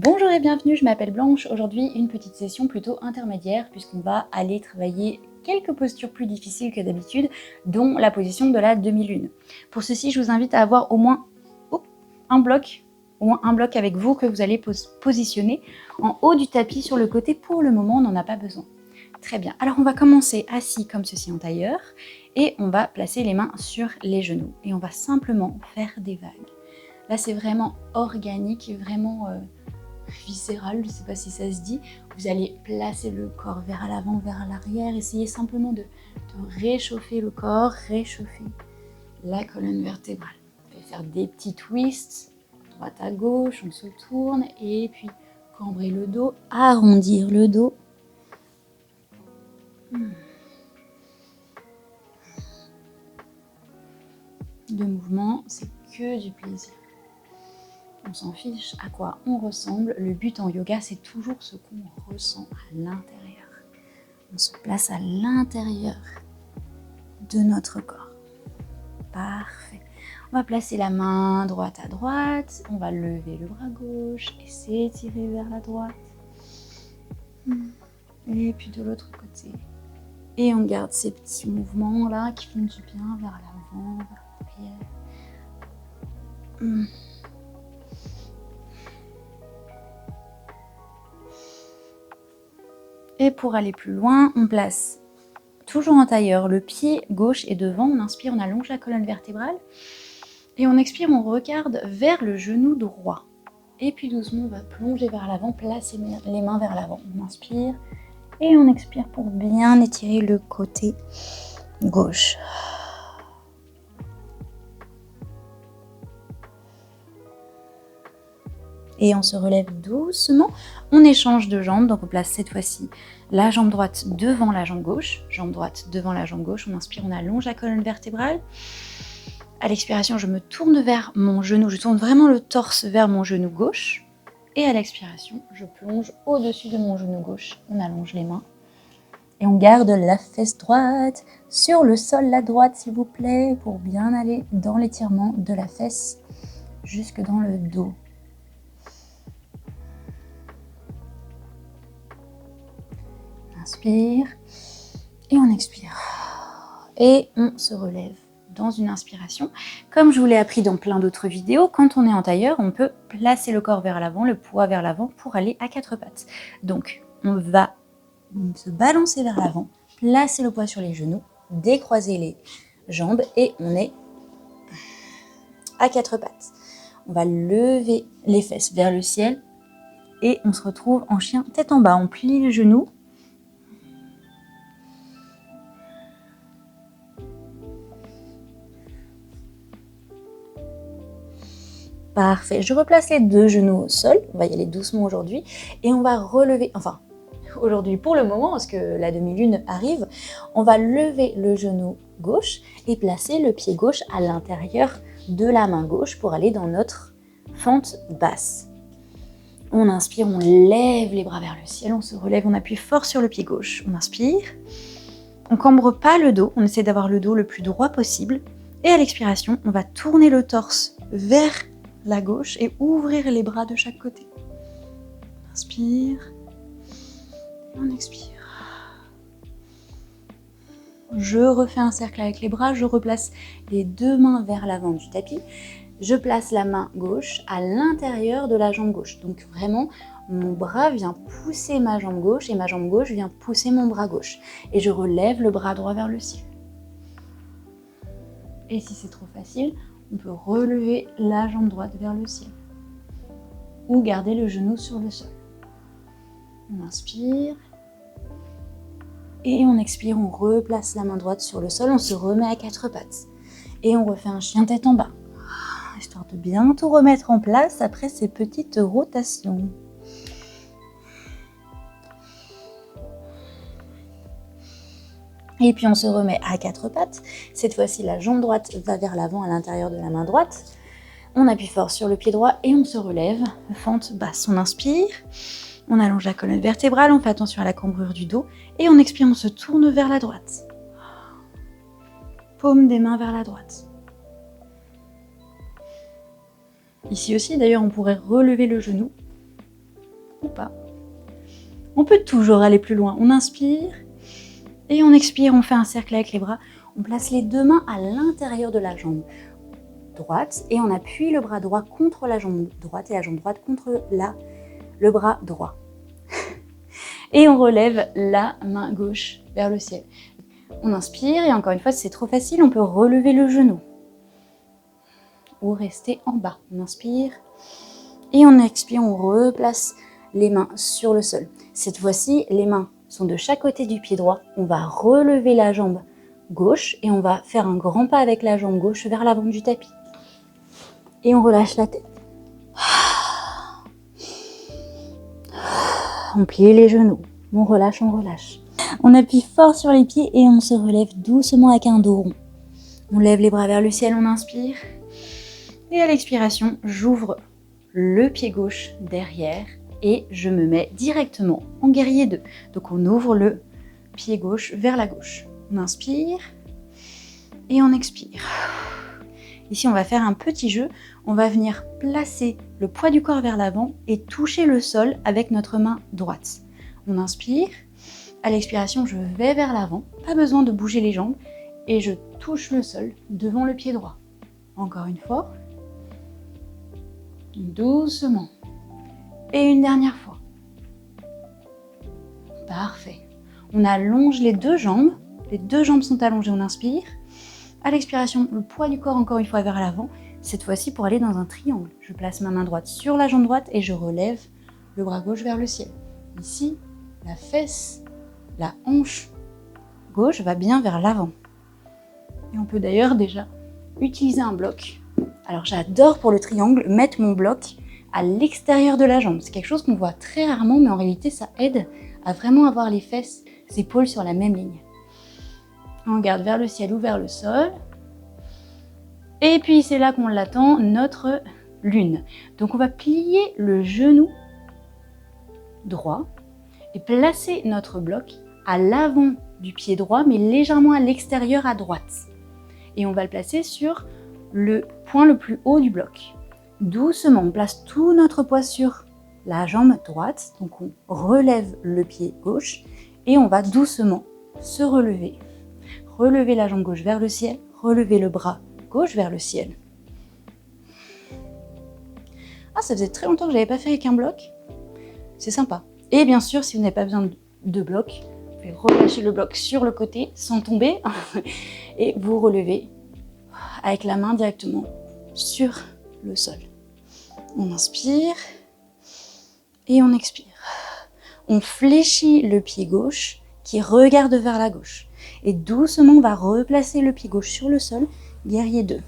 Bonjour et bienvenue, je m'appelle Blanche. Aujourd'hui, une petite session plutôt intermédiaire puisqu'on va aller travailler quelques postures plus difficiles que d'habitude, dont la position de la demi-lune. Pour ceci, je vous invite à avoir au moins un bloc avec vous que vous allez positionner en haut du tapis sur le côté. Pour le moment, on n'en a pas besoin. Très bien, alors on va commencer assis comme ceci en tailleur et on va placer les mains sur les genoux et on va simplement faire des vagues. Là, c'est vraiment organique, vraiment viscéral, je ne sais pas si ça se dit. Vous allez placer le corps vers l'avant, vers l'arrière, essayez simplement de réchauffer le corps, réchauffer la colonne vertébrale. Vous pouvez faire des petits twists, droite à gauche, on se tourne, et puis cambrer le dos, arrondir le dos. Le mouvement, c'est que du plaisir. On s'en fiche à quoi on ressemble. Le but en yoga, c'est toujours ce qu'on ressent à l'intérieur. On se place à l'intérieur de notre corps. Parfait. On va placer la main droite à droite. On va lever le bras gauche et s'étirer vers la droite. Et puis de l'autre côté. Et on garde ces petits mouvements là qui font du bien vers l'avant, vers l'arrière. Et pour aller plus loin, on place toujours en tailleur, le pied gauche est devant, on inspire, on allonge la colonne vertébrale. Et on expire, on regarde vers le genou droit. Et puis doucement, on va plonger vers l'avant, placer les mains vers l'avant. On inspire et on expire pour bien étirer le côté gauche. Et on se relève doucement, on échange de jambes, donc on place cette fois-ci la jambe droite devant la jambe gauche, on inspire, on allonge la colonne vertébrale. À l'expiration, je me tourne vers mon genou, je tourne vraiment le torse vers mon genou gauche. Et à l'expiration, je plonge au-dessus de mon genou gauche, on allonge les mains. Et on garde la fesse droite sur le sol, la droite s'il vous plaît, pour bien aller dans l'étirement de la fesse jusque dans le dos. Inspire et on expire. Et on se relève dans une inspiration. Comme je vous l'ai appris dans plein d'autres vidéos, quand on est en tailleur, on peut placer le corps vers l'avant, le poids vers l'avant pour aller à quatre pattes. Donc, on va se balancer vers l'avant, placer le poids sur les genoux, décroiser les jambes et on est à quatre pattes. On va lever les fesses vers le ciel et on se retrouve en chien tête en bas. On plie les genoux. Parfait, je replace les deux genoux au sol, on va y aller doucement aujourd'hui, et on va relever, enfin, aujourd'hui pour le moment, parce que la demi-lune arrive, on va lever le genou gauche et placer le pied gauche à l'intérieur de la main gauche pour aller dans notre fente basse. On inspire, on lève les bras vers le ciel, on se relève, on appuie fort sur le pied gauche, on inspire, on cambre pas le dos, on essaie d'avoir le dos le plus droit possible, et à l'expiration, on va tourner le torse vers la gauche et ouvrir les bras de chaque côté. Inspire, on expire. Je refais un cercle avec les bras, je replace les deux mains vers l'avant du tapis. Je place la main gauche à l'intérieur de la jambe gauche. Donc vraiment, mon bras vient pousser ma jambe gauche et ma jambe gauche vient pousser mon bras gauche. Et je relève le bras droit vers le ciel. Et si c'est trop facile, on peut relever la jambe droite vers le ciel ou garder le genou sur le sol. On inspire et on expire, on replace la main droite sur le sol, on se remet à quatre pattes et on refait un chien tête en bas, histoire de bien tout remettre en place après ces petites rotations. Et puis on se remet à quatre pattes. Cette fois-ci, la jambe droite va vers l'avant à l'intérieur de la main droite. On appuie fort sur le pied droit et on se relève, fente basse. On inspire, on allonge la colonne vertébrale, on fait attention à la cambrure du dos. Et on expire, on se tourne vers la droite. Paume des mains vers la droite. Ici aussi, d'ailleurs, on pourrait relever le genou pas. On peut toujours aller plus loin. On inspire et on expire, on fait un cercle avec les bras. On place les deux mains à l'intérieur de la jambe droite et on appuie le bras droit contre la jambe droite et la jambe droite contre le bras droit. Et on relève la main gauche vers le ciel. On inspire et encore une fois, si c'est trop facile, on peut relever le genou ou rester en bas. On inspire et on expire, on replace les mains sur le sol. Cette fois-ci, les mains sont de chaque côté du pied droit. On va relever la jambe gauche et on va faire un grand pas avec la jambe gauche vers l'avant du tapis. Et on relâche la tête. On plie les genoux. On relâche, on relâche. On appuie fort sur les pieds et on se relève doucement avec un dos rond. On lève les bras vers le ciel, on inspire. Et à l'expiration, j'ouvre le pied gauche derrière et je me mets directement en guerrier 2. Donc on ouvre le pied gauche vers la gauche. On inspire et on expire. Ici, on va faire un petit jeu. On va venir placer le poids du corps vers l'avant et toucher le sol avec notre main droite. On inspire. À l'expiration, je vais vers l'avant. Pas besoin de bouger les jambes. Et je touche le sol devant le pied droit. Encore une fois. Doucement. Et une dernière fois. Parfait. On allonge les deux jambes. Les deux jambes sont allongées. On inspire. À l'expiration, le poids du corps encore une fois vers l'avant, cette fois-ci pour aller dans un triangle. Je place ma main droite sur la jambe droite et je relève le bras gauche vers le ciel. Ici, la fesse, la hanche gauche va bien vers l'avant. Et on peut d'ailleurs déjà utiliser un bloc. Alors j'adore pour le triangle mettre mon bloc à l'extérieur de la jambe. C'est quelque chose qu'on voit très rarement, mais en réalité ça aide à vraiment avoir les fesses, les épaules sur la même ligne. On regarde vers le ciel ou vers le sol. Et puis c'est là qu'on l'attend, notre lune. Donc on va plier le genou droit et placer notre bloc à l'avant du pied droit, mais légèrement à l'extérieur à droite. Et on va le placer sur le point le plus haut du bloc. Doucement, on place tout notre poids sur la jambe droite. Donc on relève le pied gauche et on va doucement se relever. Relever la jambe gauche vers le ciel, relever le bras gauche vers le ciel. Ah, ça faisait très longtemps que je n'avais pas fait avec un bloc. C'est sympa. Et bien sûr, si vous n'avez pas besoin de bloc, vous pouvez relâcher le bloc sur le côté sans tomber et vous relevez avec la main directement sur le sol. On inspire et on expire. On fléchit le pied gauche qui regarde vers la gauche. Et doucement, on va replacer le pied gauche sur le sol, guerrier 2. Et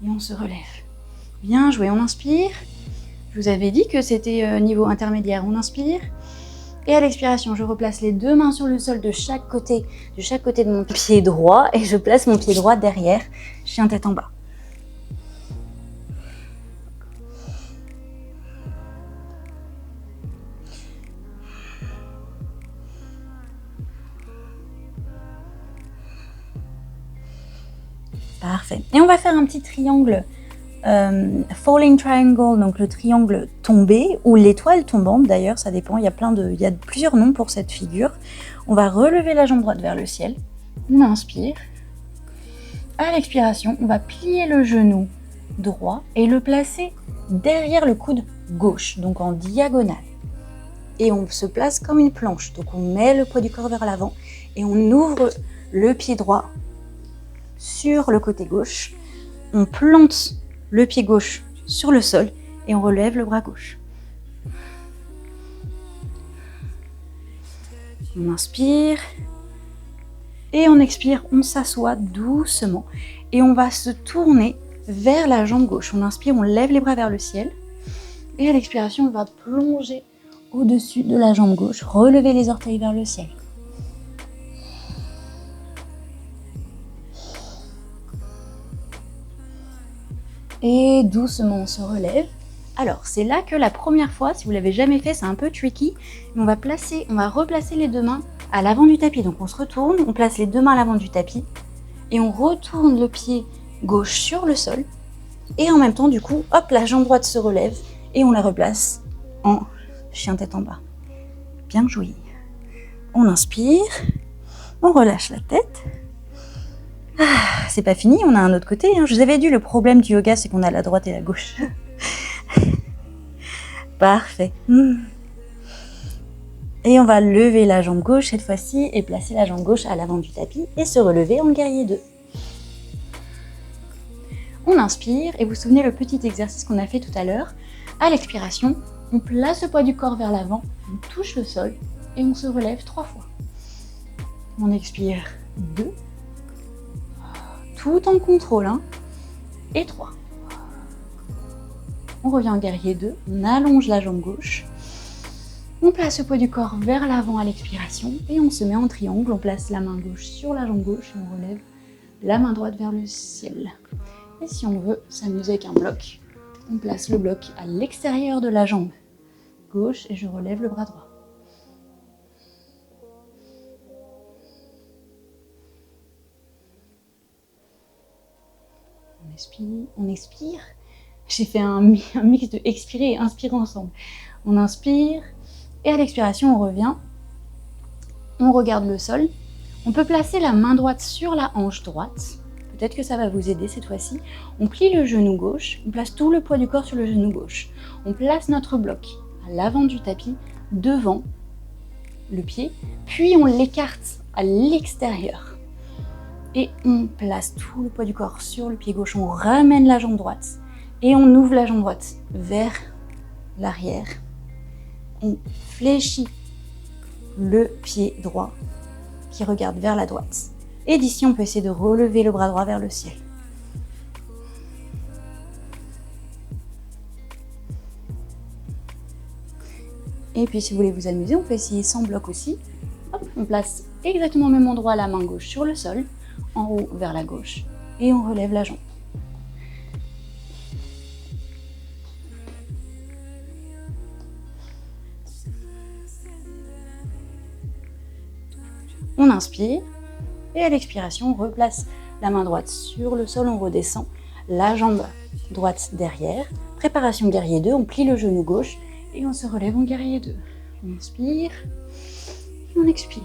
on se relève. Bien joué, on inspire. Je vous avais dit que c'était niveau intermédiaire, on inspire. Et à l'expiration, je replace les deux mains sur le sol de chaque côté de mon pied droit. Et je place mon pied droit derrière, chien tête en bas. Parfait. Et on va faire un petit triangle, falling triangle, donc le triangle tombé ou l'étoile tombante d'ailleurs, ça dépend, il y a plusieurs noms pour cette figure. On va relever la jambe droite vers le ciel, on inspire. À l'expiration, on va plier le genou droit et le placer derrière le coude gauche, donc en diagonale. Et on se place comme une planche, donc on met le poids du corps vers l'avant et on ouvre le pied droit sur le côté gauche, on plante le pied gauche sur le sol et on relève le bras gauche. On inspire et on expire, on s'assoit doucement et on va se tourner vers la jambe gauche. On inspire, on lève les bras vers le ciel et à l'expiration, on va plonger au-dessus de la jambe gauche, relever les orteils vers le ciel. Et doucement, on se relève. Alors, c'est là que la première fois, si vous l'avez jamais fait, c'est un peu tricky, mais on va replacer les deux mains à l'avant du tapis. Donc, on se retourne, on place les deux mains à l'avant du tapis et on retourne le pied gauche sur le sol. Et en même temps, du coup, hop, la jambe droite se relève et on la replace en chien tête en bas. Bien joué. On inspire, on relâche la tête. C'est pas fini, on a un autre côté. Je vous avais dit, le problème du yoga, c'est qu'on a la droite et la gauche. Parfait. Et on va lever la jambe gauche cette fois-ci et placer la jambe gauche à l'avant du tapis et se relever en guerrier 2. On inspire et vous vous souvenez le petit exercice qu'on a fait tout à l'heure. À l'expiration, on place le poids du corps vers l'avant, on touche le sol et on se relève 3 fois. On expire 2, tout en contrôle, et 3. On revient en guerrier 2, on allonge la jambe gauche. On place le poids du corps vers l'avant à l'expiration et on se met en triangle. On place la main gauche sur la jambe gauche et on relève la main droite vers le ciel. Et si on veut s'amuser avec un bloc, on place le bloc à l'extérieur de la jambe gauche et je relève le bras droit. On expire. J'ai fait un mix de expirer et inspirer ensemble. On inspire. Et à l'expiration, on revient, on regarde le sol. On peut placer la main droite sur la hanche droite. Peut-être que ça va vous aider cette fois-ci. On plie le genou gauche, on place tout le poids du corps sur le genou gauche. On place notre bloc à l'avant du tapis, devant le pied, puis on l'écarte à l'extérieur. Et on place tout le poids du corps sur le pied gauche, on ramène la jambe droite et on ouvre la jambe droite vers l'arrière. On fléchit le pied droit qui regarde vers la droite. Et d'ici, on peut essayer de relever le bras droit vers le ciel. Et puis, si vous voulez vous amuser, on peut essayer sans bloc aussi. Hop, on place exactement au même endroit la main gauche sur le sol, en haut vers la gauche, et on relève la jambe. On inspire et à l'expiration, on replace la main droite sur le sol, on redescend la jambe droite derrière. Préparation guerrier 2, on plie le genou gauche et on se relève en guerrier 2. On inspire et on expire.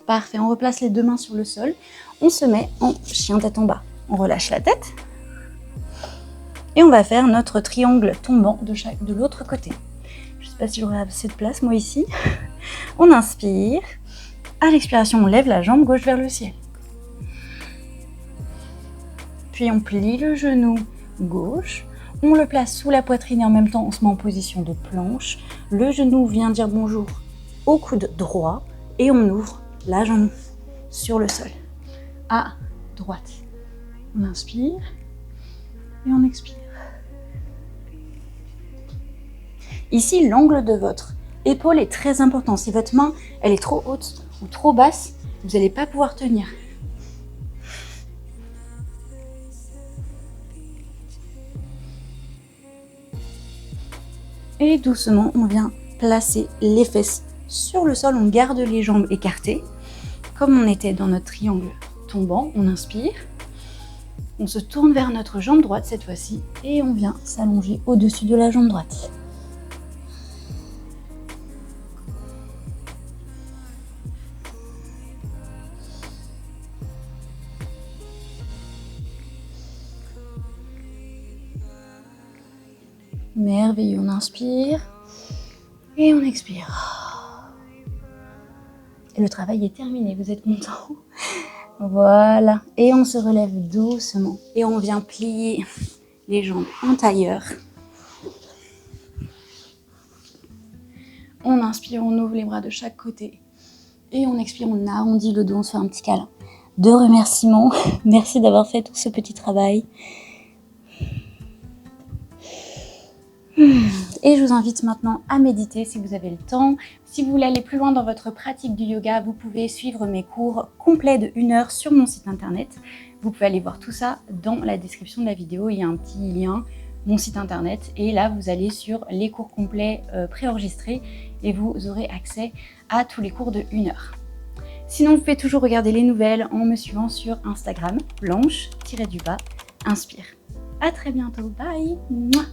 Parfait, on replace les deux mains sur le sol. On se met en chien tête en bas. On relâche la tête et on va faire notre triangle tombant de l'autre côté. Je ne sais pas si j'aurai assez de place, moi ici. On inspire. À l'expiration, on lève la jambe gauche vers le ciel. Puis on plie le genou gauche. On le place sous la poitrine et en même temps, on se met en position de planche. Le genou vient dire bonjour au coude droit et on ouvre la jambe sur le sol. À droite. On inspire et on expire. Ici, l'angle de votre épaule est très important. Si votre main elle est trop haute ou trop basse, vous n'allez pas pouvoir tenir. Et doucement, on vient placer les fesses sur le sol. On garde les jambes écartées. Comme on était dans notre triangle tombant, on inspire. On se tourne vers notre jambe droite cette fois-ci et on vient s'allonger au-dessus de la jambe droite. Merveilleux, on inspire et on expire. Et le travail est terminé, vous êtes content? Voilà, et on se relève doucement et on vient plier les jambes en tailleur. On inspire, on ouvre les bras de chaque côté et on expire, on arrondit le dos, on se fait un petit câlin de remerciement. Merci d'avoir fait tout ce petit travail. Et je vous invite maintenant à méditer si vous avez le temps. Si vous voulez aller plus loin dans votre pratique du yoga, vous pouvez suivre mes cours complets de 1 heure sur mon site internet. Vous pouvez aller voir tout ça dans la description de la vidéo. Il y a un petit lien, mon site internet. Et là, vous allez sur les cours complets préenregistrés et vous aurez accès à tous les cours de 1 heure. Sinon, vous pouvez toujours regarder les nouvelles en me suivant sur Instagram, Blanche-Inspire. À très bientôt. Bye. Mouah.